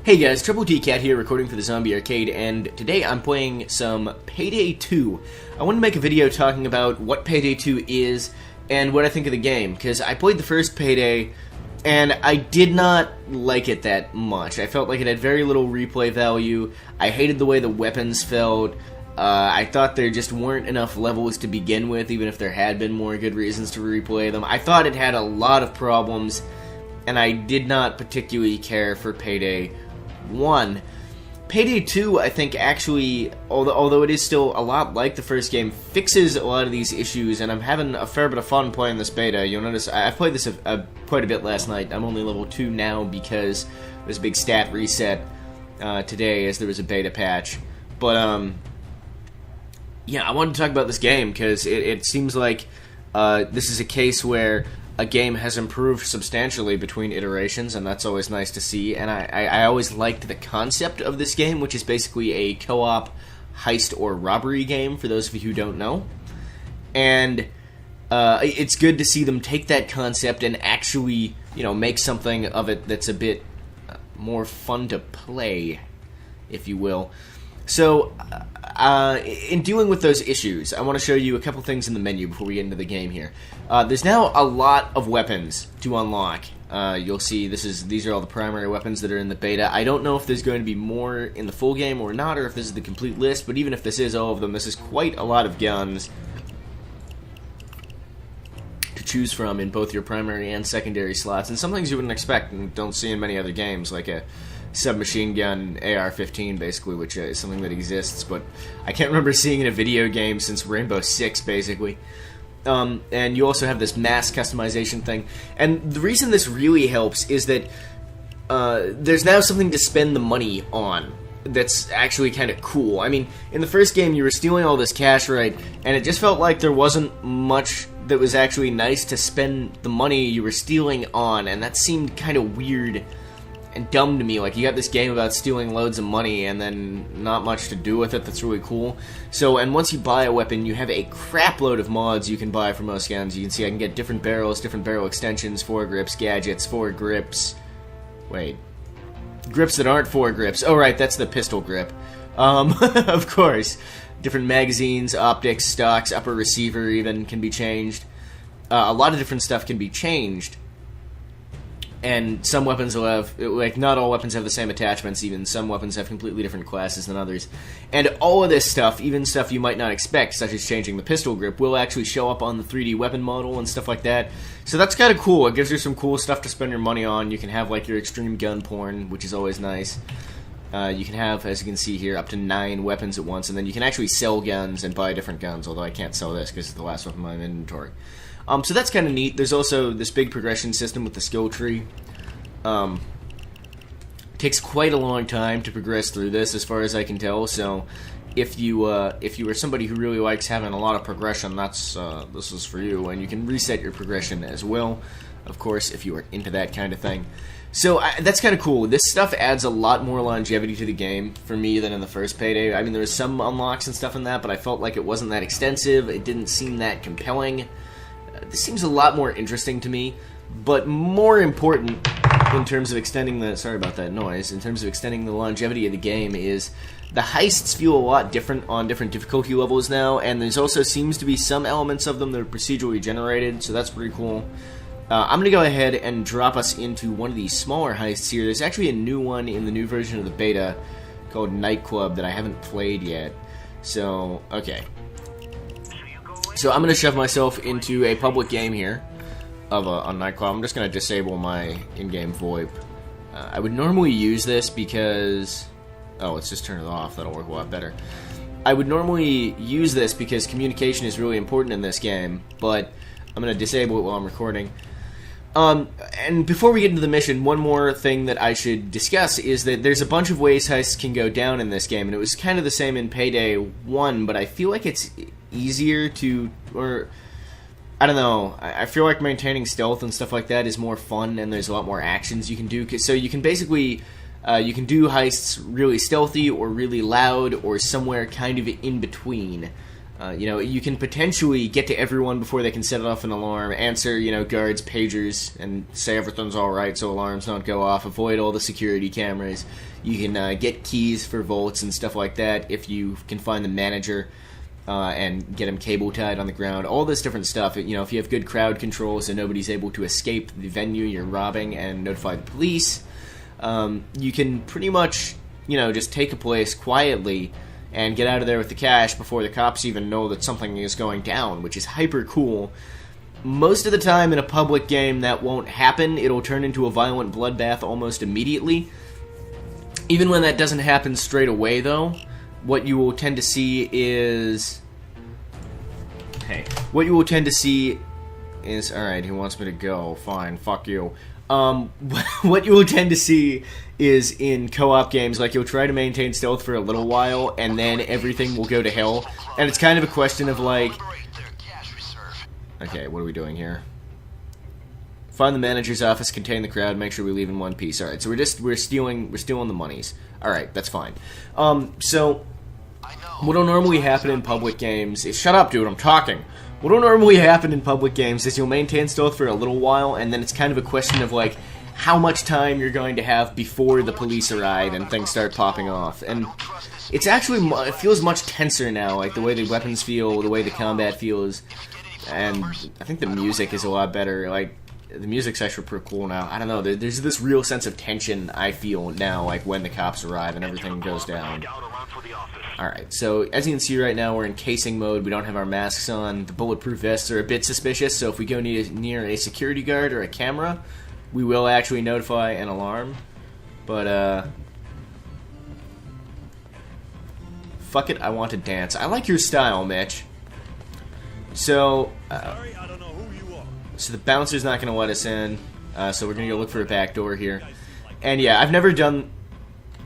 Hey guys, Triple T Cat here, recording for the Zombie Arcade, and today I'm playing some Payday 2. I want to make a video talking about what Payday 2 is and what I think of the game, because I played the first Payday, and I did not like it that much. I felt like it had very little replay value. I hated the way the weapons felt. I thought there just weren't enough levels to begin with, even if there had been more good reasons to replay them. I thought it had a lot of problems, and I did not particularly care for Payday 1. Payday 2, I think, actually, although it is still a lot like the first game, fixes a lot of these issues, and I'm having a fair bit of fun playing this beta. You'll notice I've played this quite a bit last night. I'm only level 2 now because there's a big stat reset today as there was a beta patch. But, yeah, I wanted to talk about this game because it seems like this is a case where a game has improved substantially between iterations, and that's always nice to see. And I always liked the concept of this game, which is basically a co-op heist or robbery game, for those of you who don't know. And it's good to see them take that concept and actually, you know, make something of it that's a bit more fun to play, if you will. So, in dealing with those issues, I want to show you a couple things in the menu before we get into the game here. There's now a lot of weapons to unlock. You'll see these are all the primary weapons that are in the beta. I don't know if there's going to be more in the full game or not, or if this is the complete list, but even if this is all of them, this is quite a lot of guns to choose from in both your primary and secondary slots, and some things you wouldn't expect and don't see in many other games, like a submachine gun AR-15, basically, which is something that exists, but I can't remember seeing in a video game since Rainbow Six, basically. And you also have this mass customization thing, and the reason this really helps is that there's now something to spend the money on that's actually kind of cool. I mean, in the first game you were stealing all this cash, right, and it just felt like there wasn't much that was actually nice to spend the money you were stealing on, and that seemed kind of weird and dumb to me. Like, you got this game about stealing loads of money and then not much to do with it that's really cool. So, and once you buy a weapon, you have a crap load of mods you can buy for most guns. You can see I can get different barrels, different barrel extensions, foregrips, gadgets, foregrips. Wait. Grips that aren't foregrips. Oh, right, that's the pistol grip. Of course. Different magazines, optics, stocks, upper receiver even can be changed. A lot of different stuff can be changed. And some weapons will have, like, not all weapons have the same attachments, even some weapons have completely different classes than others. And all of this stuff, even stuff you might not expect, such as changing the pistol grip, will actually show up on the 3D weapon model and stuff like that. So that's kind of cool. It gives you some cool stuff to spend your money on. You can have, like, your extreme gun porn, which is always nice. You can have, as you can see here, up to 9 weapons at once, and then you can actually sell guns and buy different guns, although I can't sell this because it's the last weapon in my inventory. So that's kind of neat. There's also this big progression system with the skill tree. Takes quite a long time to progress through this, as far as I can tell. So, if you are somebody who really likes having a lot of progression, this is for you. And you can reset your progression as well, of course, if you are into that kind of thing. So that's kind of cool. This stuff adds a lot more longevity to the game for me than in the first Payday. I mean, there was some unlocks and stuff in that, but I felt like it wasn't that extensive. It didn't seem that compelling. This seems a lot more interesting to me, but more important in terms of extending the, sorry about that noise, in terms of extending the longevity of the game is the heists feel a lot different on different difficulty levels now, and there's also seems to be some elements of them that are procedurally generated, so that's pretty cool. I'm going to go ahead and drop us into one of these smaller heists here. There's actually a new one in the new version of the beta called Nightclub that I haven't played yet. So, okay. So I'm going to shove myself into a public game here of a nightclub. I'm just going to disable my in-game VoIP. I would normally use this because... Oh, let's just turn it off. That'll work a lot better. I would normally use this because communication is really important in this game, but I'm going to disable it while I'm recording. And before we get into the mission, one more thing that I should discuss is that there's a bunch of ways heists can go down in this game, and it was kind of the same in Payday 1, but I feel like it's easier to... or I don't know, I feel like maintaining stealth and stuff like that is more fun, and there's a lot more actions you can do. So you can basically, you can do heists really stealthy, or really loud, or somewhere kind of in between. You know, you can potentially get to everyone before they can set off an alarm, answer, you know, guards' pagers, and say everything's alright so alarms don't go off, avoid all the security cameras. You can get keys for vaults and stuff like that if you can find the manager and get him cable tied on the ground. All this different stuff. You know, if you have good crowd control so nobody's able to escape the venue you're robbing and notify the police, you can pretty much, you know, just take a place quietly and get out of there with the cash before the cops even know that something is going down, which is hyper cool. Most of the time in a public game that won't happen. It'll turn into a violent bloodbath almost immediately. Even when that doesn't happen straight away, though, what you will tend to see is... What you will tend to see is... Alright, he wants me to go. Fine, fuck you. What you will tend to see is in co-op games, like, you'll try to maintain stealth for a little while, and then everything will go to hell. And it's kind of a question of, like... Okay, what are we doing here? Find the manager's office, contain the crowd, make sure we leave in one piece. Alright, so we're stealing the monies. Alright, that's fine. So, what'll normally happen in public games is... Shut up, dude, I'm talking! What'll normally happen in public games is you'll maintain stealth for a little while, and then it's kind of a question of, like, how much time you're going to have before the police arrive and things start popping off. And it's actually, it feels much tenser now, like the way the weapons feel, the way the combat feels, and I think the music is a lot better. Like, the music's actually pretty cool now. I don't know, there's this real sense of tension I feel now, like when the cops arrive and everything goes down. Alright, so as you can see right now, we're in casing mode. We don't have our masks on. The bulletproof vests are a bit suspicious, so if we go near a security guard or a camera, we will actually notify an alarm. But, fuck it, I want to dance. I like your style, Mitch. So, so the bouncer's not going to let us in, so we're going to go look for a back door here. And yeah, I've never done...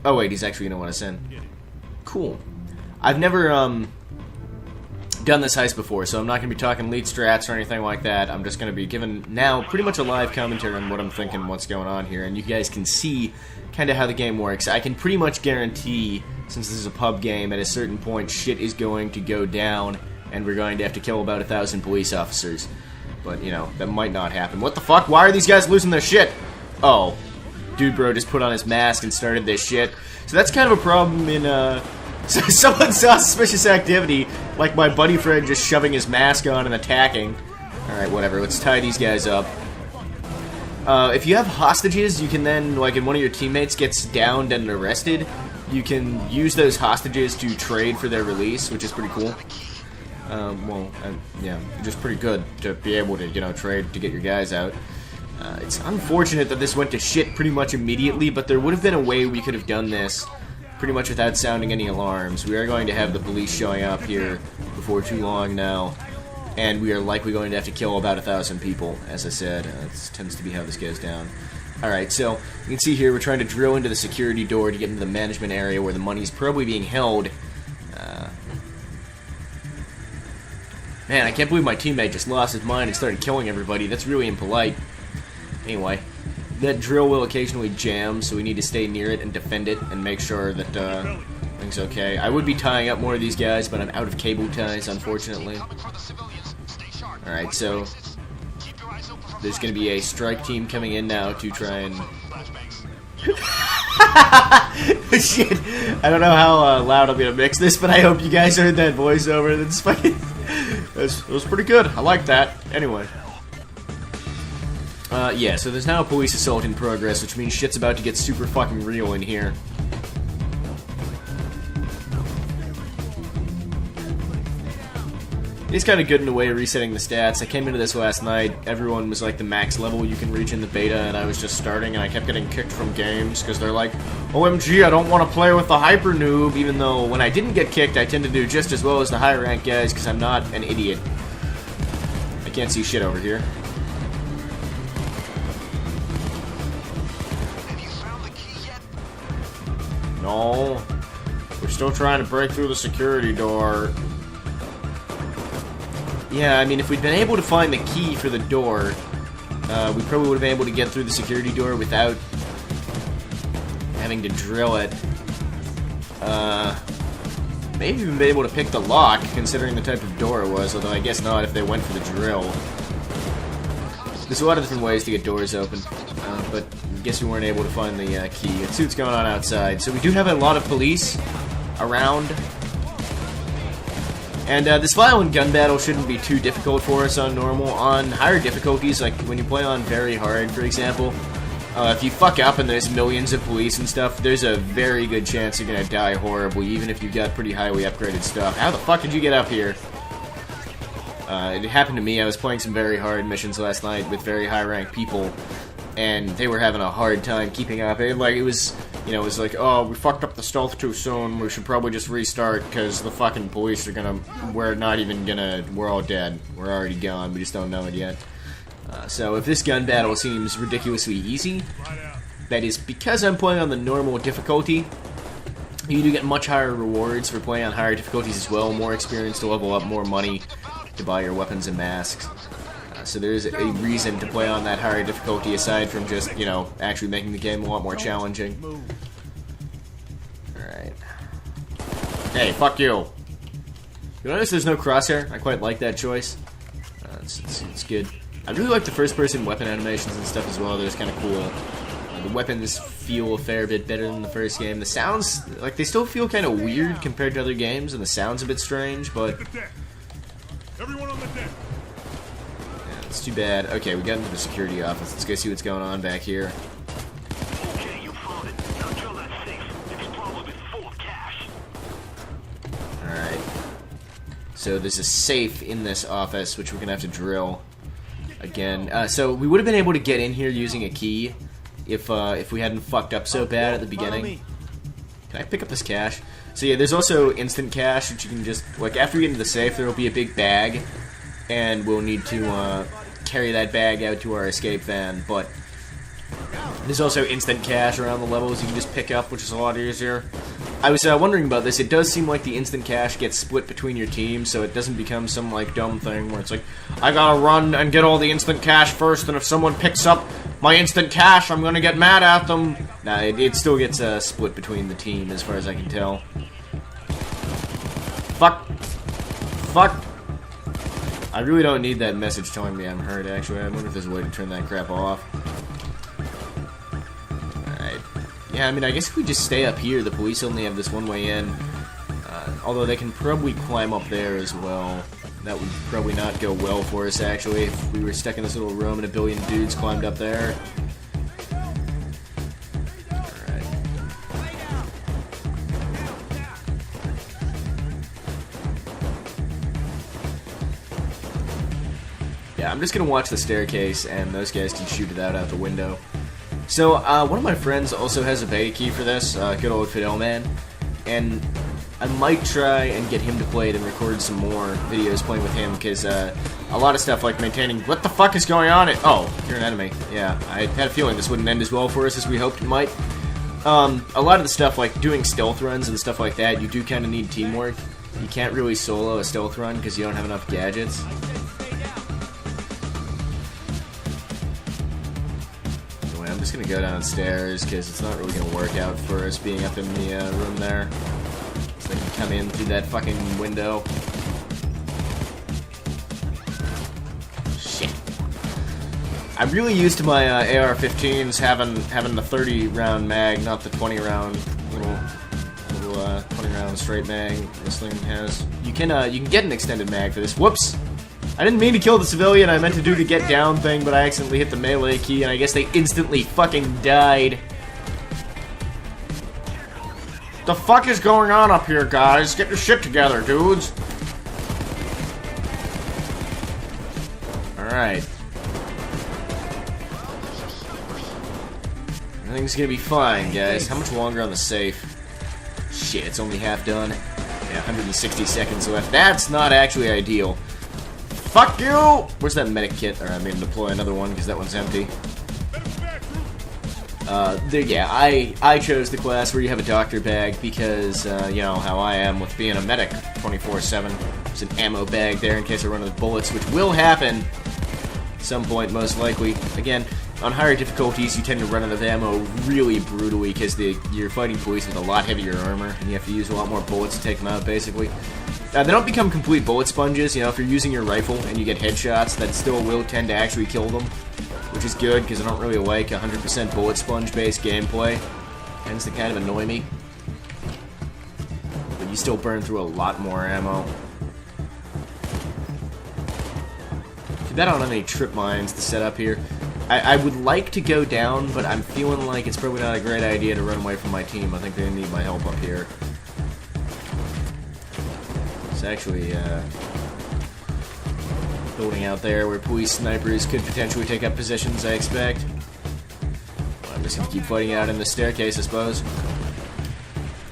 Oh wait, he's actually going to let us in. Cool. I've never done this heist before, so I'm not going to be talking lead strats or anything like that. I'm just going to be giving now pretty much a live commentary on what I'm thinking, what's going on here, and you guys can see kind of how the game works. I can pretty much guarantee, since this is a pub game, at a certain point shit is going to go down, and we're going to have to kill about 1,000 police officers. But, you know, that might not happen. What the fuck? Why are these guys losing their shit? Oh. Dude bro just put on his mask and started this shit. So that's kind of a problem in, so someone saw suspicious activity, like my buddy Fred just shoving his mask on and attacking. Alright, whatever, let's tie these guys up. If you have hostages, you can then, like, if one of your teammates gets downed and arrested, you can use those hostages to trade for their release, which is pretty cool. Yeah, just pretty good to be able to, you know, trade to get your guys out. It's unfortunate that this went to shit pretty much immediately, but there would have been a way we could have done this pretty much without sounding any alarms. We are going to have the police showing up here before too long now, and we are likely going to have to kill about 1,000 people, as I said. This tends to be how this goes down. Alright, so you can see here we're trying to drill into the security door to get into the management area where the money's probably being held. Man, I can't believe my teammate just lost his mind and started killing everybody. That's really impolite. Anyway, that drill will occasionally jam, so we need to stay near it and defend it and make sure that things okay. I would be tying up more of these guys, but I'm out of cable ties, unfortunately. Alright, so there's going to be a strike team coming in now to try and... Shit, I don't know how loud I'm going to mix this, but I hope you guys heard that voiceover. That's fucking... It was pretty good. I like that. Anyway. Yeah, so there's now a police assault in progress, which means shit's about to get super fucking real in here. It's kind of good in a way of resetting the stats. I came into this last night, everyone was like the max level you can reach in the beta, and I was just starting, and I kept getting kicked from games, because they're like, OMG, I don't want to play with the hyper noob, even though when I didn't get kicked, I tend to do just as well as the high rank guys, because I'm not an idiot. I can't see shit over here. No, we're still trying to break through the security door. Yeah, I mean, if we'd been able to find the key for the door, we probably would have been able to get through the security door without having to drill it. May have even been able to pick the lock, considering the type of door it was, although I guess not if they went for the drill. There's a lot of different ways to get doors open, but I guess we weren't able to find the key. Let's see what's going on outside. So we do have a lot of police around. And this violent gun battle shouldn't be too difficult for us on normal. On higher difficulties, like when you play on very hard, for example, if you fuck up and there's millions of police and stuff, there's a very good chance you're gonna die horribly, even if you've got pretty highly upgraded stuff. How the fuck did you get up here? It happened to me. I was playing some very hard missions last night with very high-ranked people, and they were having a hard time keeping up. It was like, oh, we fucked up the stealth too soon. We should probably just restart because the fucking police are gonna. We're not even gonna. We're all dead. We're already gone. We just don't know it yet. So if this gun battle seems ridiculously easy, that is because I'm playing on the normal difficulty. You do get much higher rewards for playing on higher difficulties as well. More experience to level up, more money to buy your weapons and masks. So there's a reason to play on that higher difficulty aside from just, actually making the game a lot more challenging. Alright. Hey, fuck you! You notice there's no crosshair? I quite like that choice. It's good. I really like the first-person weapon animations and stuff as well. They're just kind of cool. The weapons feel a fair bit better than the first game. The sounds, like, they still feel kind of weird compared to other games, and the sound's a bit strange, but... Everyone on the deck. Yeah, it's too bad. Okay, we got into the security office. Let's go see what's going on back here. Okay, you found it. Now drill that safe. It's probably full of cash. Alright. So there's a safe in this office, which we're gonna have to drill again. So we would have been able to get in here using a key if we hadn't fucked up so bad at the beginning. Can I pick up this cash? So yeah, there's also instant cash, which you can just, like, after we get into the safe, there will be a big bag, and we'll need to carry that bag out to our escape van, but there's also instant cash around the levels you can just pick up, which is a lot easier. I was wondering about this. It does seem like the instant cash gets split between your teams, so it doesn't become some, like, dumb thing where it's like, I gotta run and get all the instant cash first, and if someone picks up my instant cash, I'm gonna get mad at them. Nah, it still gets split between the team, as far as I can tell. Fuck. Fuck. I really don't need that message telling me I'm hurt, actually. I wonder if there's a way to turn that crap off. Alright. Yeah, I mean, I guess if we just stay up here, the police only have this one way in. Although they can probably climb up there as well. That would probably not go well for us, actually, if we were stuck in this little room and a billion dudes climbed up there. Alright. Yeah, I'm just gonna watch the staircase, and those guys can shoot it out the window. So, one of my friends also has a beta key for this, good old Fidel Man, and I might try and get him to play it and record some more videos playing with him, because a lot of stuff like maintaining... What the fuck is going on? Oh, you're an enemy. Yeah, I had a feeling this wouldn't end as well for us as we hoped it might. A lot of the stuff, like doing stealth runs and stuff like that, you do kind of need teamwork. You can't really solo a stealth run because you don't have enough gadgets. Anyway, I'm just going to go downstairs because it's not really going to work out for us being up in the room there. They can come in through that fucking window. Shit. I'm really used to my AR-15s having the 30-round mag, not the 20-round little 20-round straight mag this thing has. You can get an extended mag for this. Whoops! I didn't mean to kill the civilian. I meant to do the get down thing, but I accidentally hit the melee key, and I guess they instantly fucking died. The fuck is going on up here, guys? Get your shit together, dudes. Alright. Everything's gonna be fine, guys. How much longer on the safe? Shit, it's only half done. Yeah, 160 seconds left. That's not actually ideal. Fuck you! Where's that medic kit? Or I mean, deploy another one, because that one's empty. Yeah, I chose the class where you have a doctor bag because, you know, how I am with being a medic 24/7. There's an ammo bag there in case I run out of bullets, which will happen at some point, most likely. Again, on higher difficulties, you tend to run out of ammo really brutally because you're fighting police with a lot heavier armor, and you have to use a lot more bullets to take them out, basically. They don't become complete bullet sponges, you know, if you're using your rifle and you get headshots, that still will tend to actually kill them, which is good, because I don't really like 100% bullet sponge-based gameplay. Tends to kind of annoy me. But you still burn through a lot more ammo. Too bad I don't have any trip mines to set up here. I would like to go down, but I'm feeling like it's probably not a great idea to run away from my team. I think they need my help up here. It's actually building out there where police snipers could potentially take up positions, I expect. Well, I'm just gonna keep fighting out in the staircase, I suppose.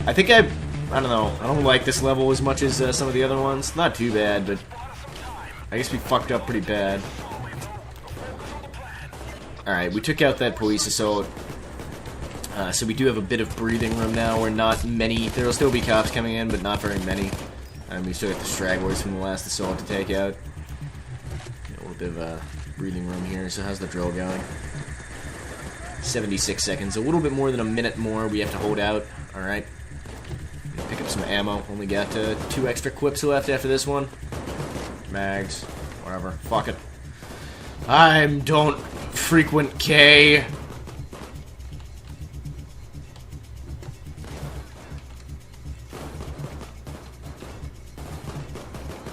I think I don't know. I don't like this level as much as some of the other ones. Not too bad, but I guess we fucked up pretty bad. Alright, we took out that police assault. So we do have a bit of breathing room now. We're not many. There will still be cops coming in, but not very many. And we still got the stragglers from the last assault to take out. A little bit of breathing room here. So how's the drill going? 76 seconds. A little bit more than a minute more we have to hold out. Alright. Pick up some ammo. Only got 2 extra quips left after this one. Mags. Whatever. Fuck it. I don't frequent K.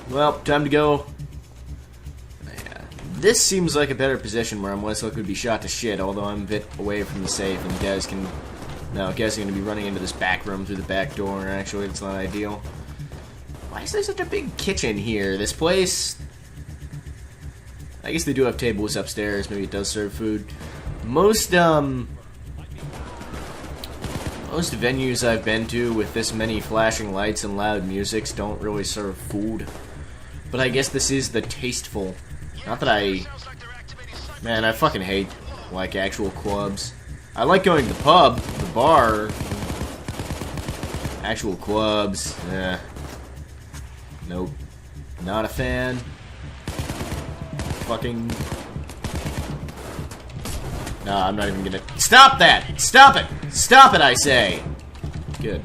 Well, time to go. Yeah. This seems like a better position where I'm less likely to be shot to shit, although I'm a bit away from the safe, and guys can... No, guys are going to be running into this back room through the back door, actually, it's not ideal. Why is there such a big kitchen here? This place... I guess they do have tables upstairs. Maybe it does serve food. Most venues I've been to with this many flashing lights and loud musics don't really serve food. But I guess this is the tasteful. Not that I... Man, I fucking hate, like, actual clubs. I like going to the pub, the bar. Actual clubs, eh. Nope. Not a fan. Fucking... Nah, I'm not even gonna... Stop that! Stop it! Stop it, I say! Good.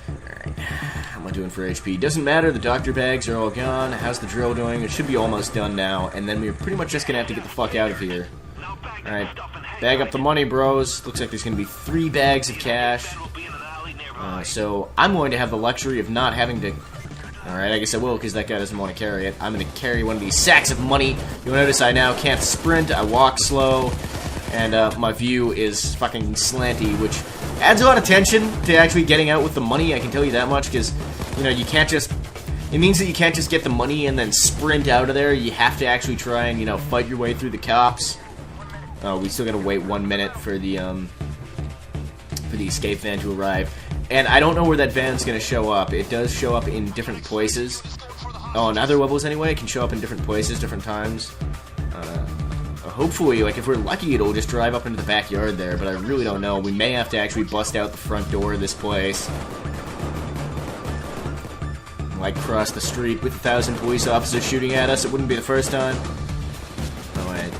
Alright. How am I doing for HP? Doesn't matter, the doctor bags are all gone. How's the drill doing? It should be almost done now, and then we're pretty much just gonna have to get the fuck out of here. Alright. Bag up the money, bros. Looks like there's gonna be 3 bags of cash. So, I'm going to have the luxury of not having to... Alright, I guess I will, because that guy doesn't want to carry it. I'm going to carry one of these sacks of money. You'll notice I now can't sprint, I walk slow, and my view is fucking slanty, which adds a lot of tension to actually getting out with the money, I can tell you that much, because, you know, you can't just... It means that you can't just get the money and then sprint out of there. You have to actually try and, you know, fight your way through the cops. We still gotta wait 1 minute for the escape van to arrive. And I don't know where that van's gonna show up. It does show up in different places. Oh, on other levels anyway, it can show up in different places, different times. Hopefully, like, if we're lucky, it'll just drive up into the backyard there, but I really don't know. We may have to actually bust out the front door of this place. Like, cross the street with 1,000 police officers shooting at us. It wouldn't be the first time. Oh, wait.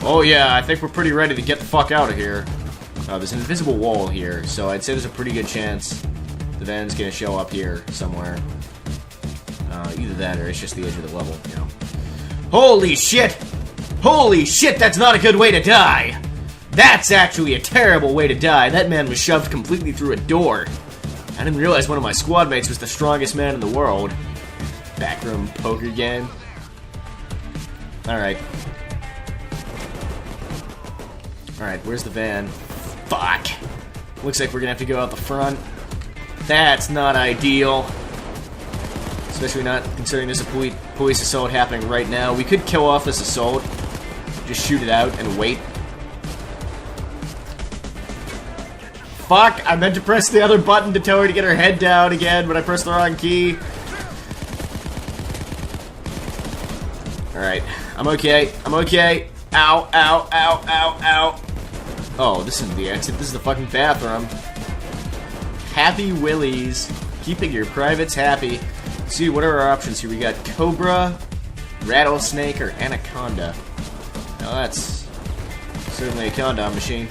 Oh yeah, I think we're pretty ready to get the fuck out of here. There's an invisible wall here, so I'd say there's a pretty good chance the van's gonna show up here somewhere. Either that or it's just the edge of the level, you know. Holy shit! Holy shit, that's not a good way to die! That's actually a terrible way to die. That man was shoved completely through a door. I didn't realize one of my squad mates was the strongest man in the world. Backroom poker game. Alright. Alright, where's the van? Fuck! Looks like we're gonna have to go out the front. That's not ideal. Especially not considering there's a police assault happening right now. We could kill off this assault. Just shoot it out and wait. Fuck! I meant to press the other button to tell her to get her head down again, but I pressed the wrong key. Alright. I'm okay. I'm okay. Ow, ow, ow, ow, ow. Oh, this isn't the exit. This is the fucking bathroom. Happy Willies. Keeping your privates happy. Let's see, what are our options here? We got Cobra, Rattlesnake, or Anaconda. Now that's certainly a condom machine.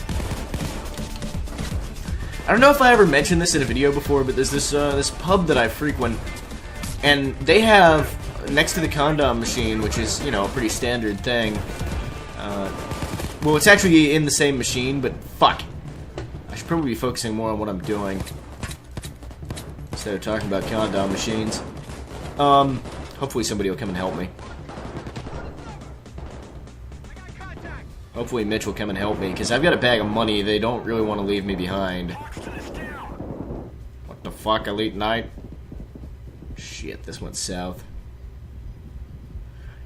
I don't know if I ever mentioned this in a video before, but there's this pub that I frequent, and they have, next to the condom machine, which is, you know, a pretty standard thing, well, it's actually in the same machine, but fuck. I should probably be focusing more on what I'm doing instead of talking about condom machines. Hopefully somebody will come and help me. Hopefully Mitch will come and help me, because I've got a bag of money. They don't really want to leave me behind. What the fuck, Elite Knight? Shit, this went south.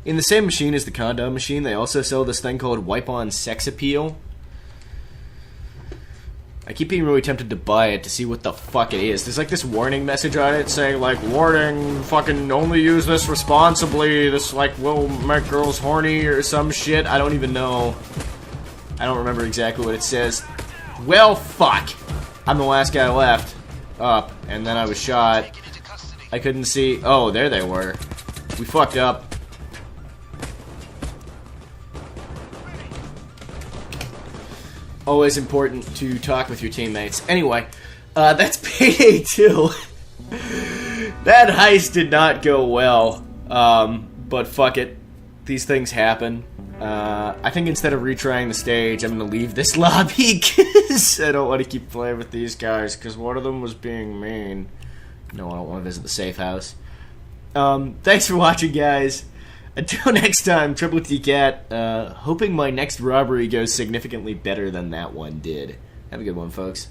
In the same machine as the condom machine, they also sell this thing called Wipe-On Sex Appeal. I keep being really tempted to buy it to see what the fuck it is. There's like this warning message on it saying like, warning, fucking only use this responsibly, this like will make girls horny or some shit. I don't even know. I don't remember exactly what it says. Well, fuck. I'm the last guy left. Up. And then I was shot. I couldn't see. Oh, there they were. We fucked up. Always important to talk with your teammates. Anyway, that's Payday 2. That heist did not go well, but fuck it. These things happen. I think instead of retrying the stage, I'm gonna leave this lobby, because I don't want to keep playing with these guys, because one of them was being mean. No, I don't want to visit the safe house. Thanks for watching, guys. Until next time, Triple T Cat, hoping my next robbery goes significantly better than that one did. Have a good one, folks.